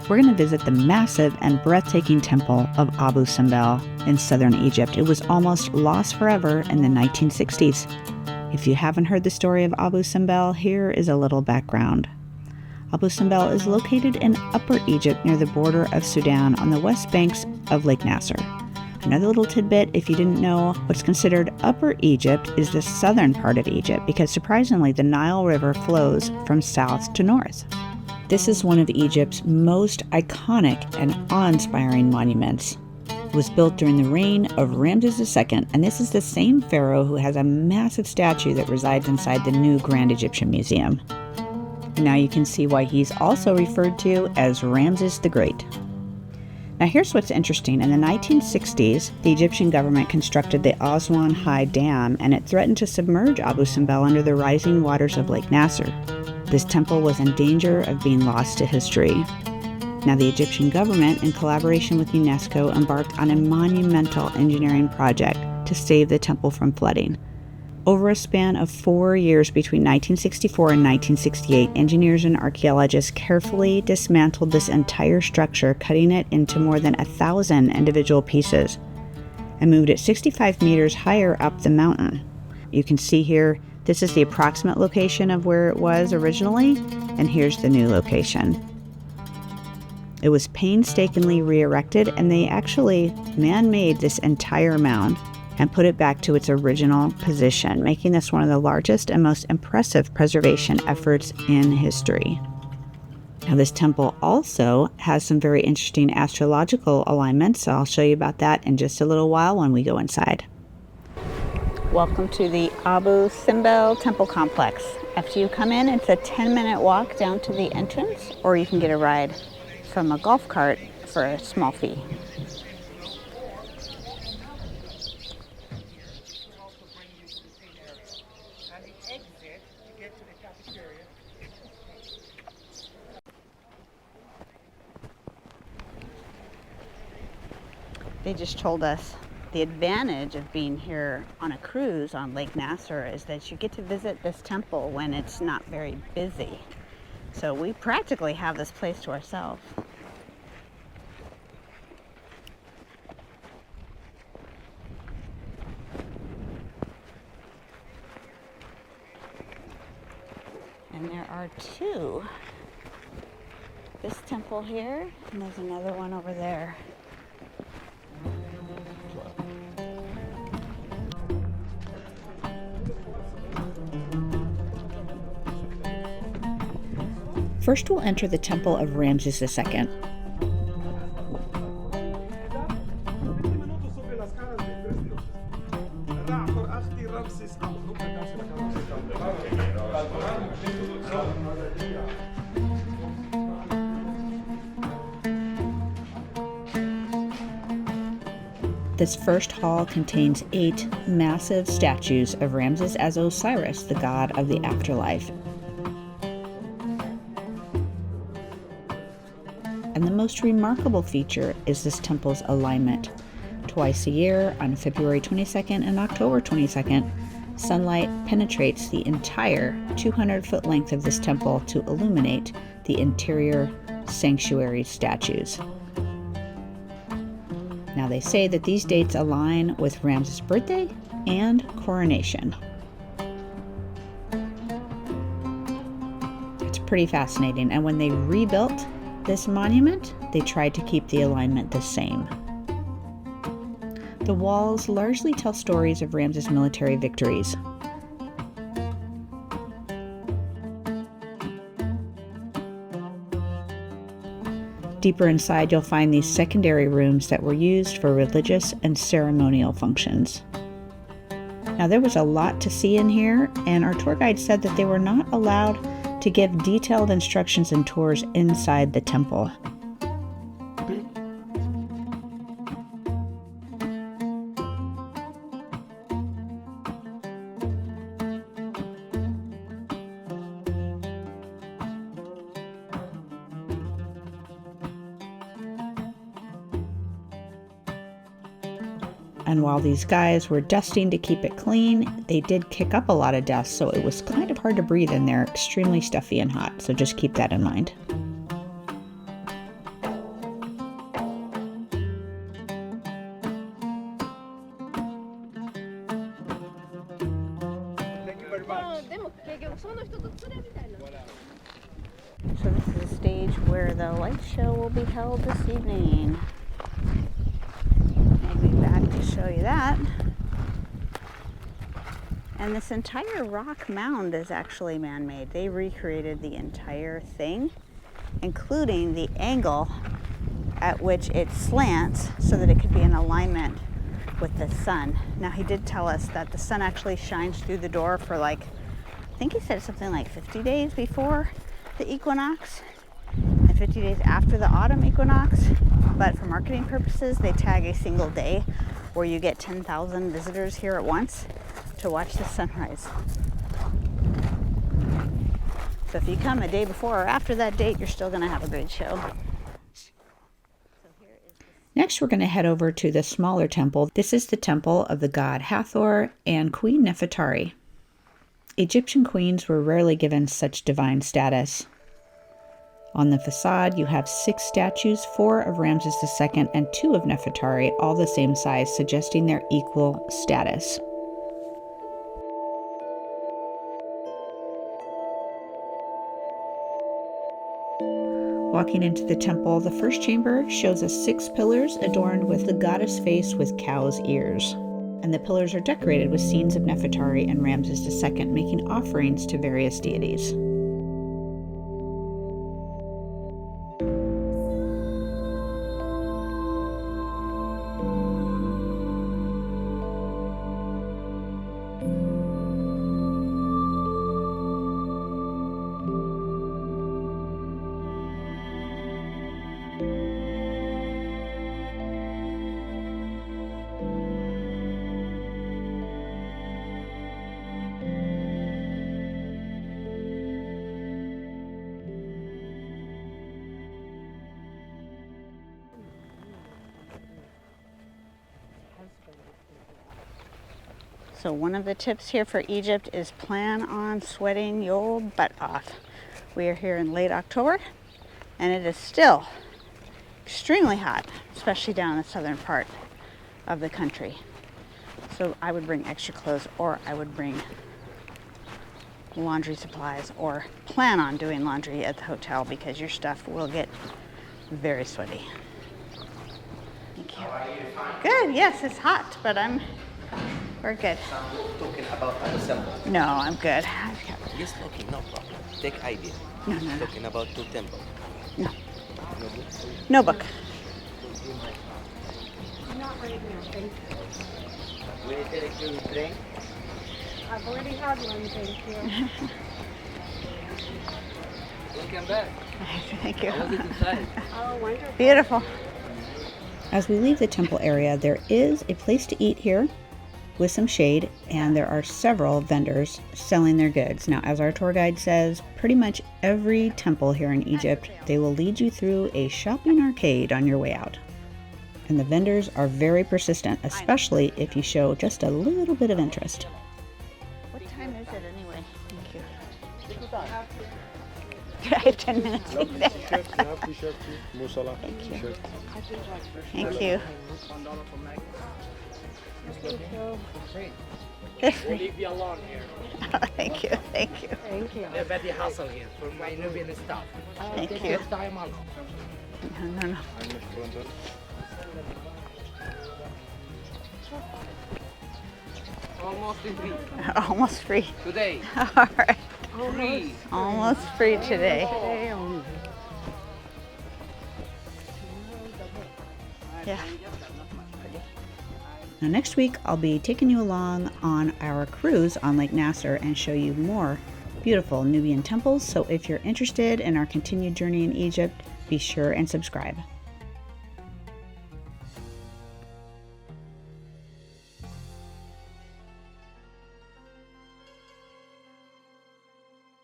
We're going to visit the massive and breathtaking temple of Abu Simbel in southern Egypt. It was almost lost forever in the 1960s. If you haven't heard the story of Abu Simbel, here is a little background. Abu Simbel is located in Upper Egypt near the border of Sudan on the west banks of Lake Nasser. Another little tidbit, if you didn't know, what's considered Upper Egypt is the southern part of Egypt because surprisingly the Nile River flows from south to north. This is one of Egypt's most iconic and awe-inspiring monuments. It was built during the reign of Ramses II, and this is the same pharaoh who has a massive statue that resides inside the new Grand Egyptian Museum. Now you can see why he's also referred to as Ramses the Great. Now here's what's interesting. In the 1960s, the Egyptian government constructed the Aswan High Dam, and it threatened to submerge Abu Simbel under the rising waters of Lake Nasser. This temple was in danger of being lost to history. Now the Egyptian government, in collaboration with UNESCO, embarked on a monumental engineering project to save the temple from flooding. Over a span of 4 years between 1964 and 1968, engineers and archaeologists carefully dismantled this entire structure, cutting it into more than 1,000 individual pieces, and moved it 65 meters higher up the mountain. You can see here, this is the approximate location of where it was originally, and here's the new location. It was painstakingly re-erected, and they actually man-made this entire mound and put it back to its original position, making this one of the largest and most impressive preservation efforts in history. Now, this temple also has some very interesting astrological alignments, so I'll show you about that in just a little while when we go inside. Welcome to the Abu Simbel Temple Complex. After you come in, it's a 10-minute walk down to the entrance, or you can get a ride from a golf cart for a small fee. They just told us the advantage of being here on a cruise on Lake Nasser is that you get to visit this temple when it's not very busy. So we practically have this place to ourselves. And there are two. This temple here, and there's another one over there. First, we'll enter the temple of Ramses II. This first hall contains 8 massive statues of Ramses as Osiris, the god of the afterlife. And the most remarkable feature is this temple's alignment. Twice a year, on February 22nd and October 22nd, sunlight penetrates the entire 200-foot length of this temple to illuminate the interior sanctuary statues. Now they say that these dates align with Ramses' birthday and coronation. It's pretty fascinating, and when they rebuilt this monument, they tried to keep the alignment the same. The walls largely tell stories of Ramses' military victories. Deeper inside, you'll find these secondary rooms that were used for religious and ceremonial functions. Now, there was a lot to see in here, and our tour guide said that they were not allowed to give detailed instructions and tours inside the temple. And while these guys were dusting to keep it clean, they did kick up a lot of dust, so it was kind of hard to breathe in there, extremely stuffy and hot, so just keep that in mind. So this is the stage where the light show will be held this evening. I'll be back to show you that. And this entire rock mound is actually man-made. They recreated the entire thing, including the angle at which it slants so that it could be in alignment with the sun. Now, he did tell us that the sun actually shines through the door for I think he said something like 50 days before the equinox and 50 days after the autumn equinox. But for marketing purposes, they tag a single day where you get 10,000 visitors here at once to watch the sunrise. So if you come a day before or after that date, you're still going to have a great show. Next, we're going to head over to the smaller temple. This is the temple of the god Hathor and Queen Nefertari. Egyptian queens were rarely given such divine status. On the facade, you have 6 statues, 4 of Ramses II and 2 of Nefertari, all the same size, suggesting their equal status. Walking into the temple, the first chamber shows us 6 pillars adorned with the goddess face with cow's ears. And the pillars are decorated with scenes of Nefertari and Ramses II making offerings to various deities. So one of the tips here for Egypt is plan on sweating your butt off. We are here in late October and it is still extremely hot, especially down in the southern part of the country. So I would bring extra clothes, or I would bring laundry supplies, or plan on doing laundry at the hotel because your stuff will get very sweaty. Thank you. Good, yes, it's hot, but we're good. Talking about the symbol. No, I'm good. Yes, okay, no problem. Take idea. No. Talking about 2 temples. No. No book? No book. Not right now, thank you. Will you take your drink? I've already had one, thank you. Welcome back. Thank you. How was it inside? Oh, wonderful. Beautiful. As we leave the temple area, there is a place to eat here with some shade, and there are several vendors selling their goods. Now, as our tour guide says, pretty much every temple here in Egypt, they will lead you through a shopping arcade on your way out. And the vendors are very persistent, especially if you show just a little bit of interest. What time is it anyway? Thank you. I have 10 minutes. Thank you. Thank you. We'll leave you alone here. Thank you. Thank you. Thank you. They're very hustle here for my Nubian staff. Thank Take you. your time alone. No. Almost free. Almost free. Today. All right. Free. Almost free today. Yeah. Now next week, I'll be taking you along on our cruise on Lake Nasser and show you more beautiful Nubian temples. So if you're interested in our continued journey in Egypt, be sure and subscribe.